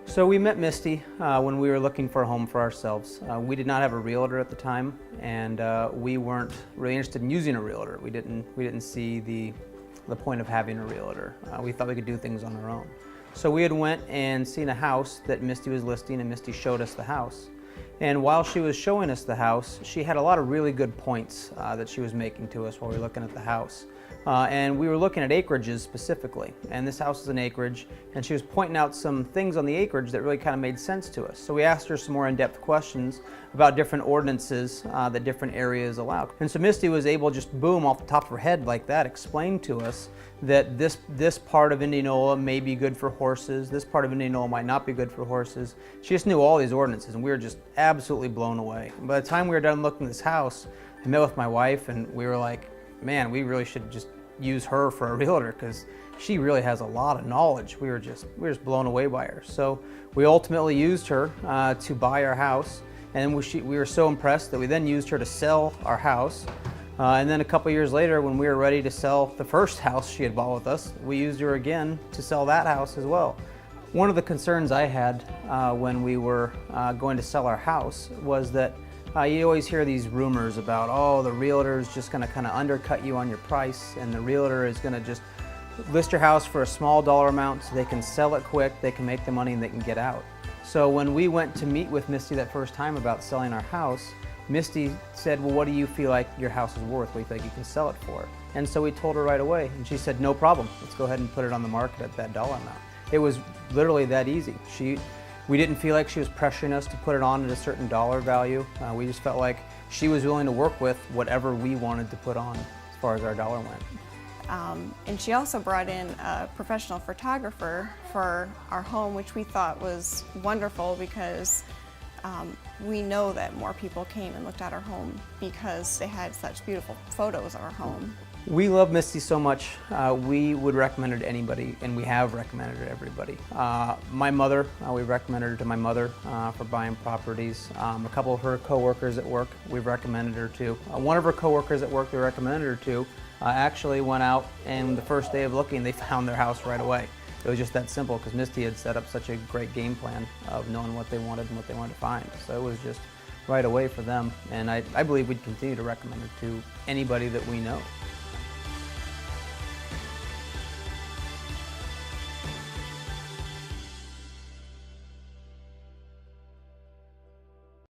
So we met Misty when we were looking for a home for ourselves. We did not have a realtor at the time, and we weren't really interested in using a realtor. We didn't see the point of having a realtor. We thought we could do things on our own. So we had went and seen a house that Misty was listing, and Misty showed us the house. And while she was showing us the house, she had a lot of really good points that she was making to us while we were looking at the house. And we were looking at acreages specifically, and this house is an acreage, and she was pointing out some things on the acreage that really kind of made sense to us. So we asked her some more in-depth questions about different ordinances that different areas allow. And so Misty was able, just boom, off the top of her head like that, explain to us that this part of Indianola may be good for horses, this part of Indianola might not be good for horses. She just knew all these ordinances, and we were just absolutely blown away. By the time we were done looking at this house, I met with my wife, and we were like, man, we really should just use her for a realtor because she really has a lot of knowledge. We were just blown away by her. So we ultimately used her to buy our house, and we were so impressed that we then used her to sell our house. And then a couple years later, when we were ready to sell the first house she had bought with us, we used her again to sell that house as well. One of the concerns I had when we were going to sell our house was that you always hear these rumors about, oh, the realtor is just going to kind of undercut you on your price, and the realtor is going to just list your house for a small dollar amount so they can sell it quick, they can make the money, and they can get out. So when we went to meet with Misty that first time about selling our house, Misty said, well, what do you feel like your house is worth? What do you think you can sell it for? And so we told her right away, and she said, no problem. Let's go ahead and put it on the market at that dollar amount. It was literally that easy. We didn't feel like she was pressuring us to put it on at a certain dollar value. We just felt like she was willing to work with whatever we wanted to put on as far as our dollar went. And she also brought in a professional photographer for our home, which we thought was wonderful because we know that more people came and looked at our home because they had such beautiful photos of our home. We love Misty so much, we would recommend her to anybody, and we have recommended her to everybody. My mother, we recommended her to my mother for buying properties. A couple of her coworkers at work, we've recommended her to. One of her coworkers at work we recommended her to actually went out, and the first day of looking, they found their house right away. It was just that simple because Misty had set up such a great game plan of knowing what they wanted and what they wanted to find. So it was just right away for them, and I believe we'd continue to recommend her to anybody that we know.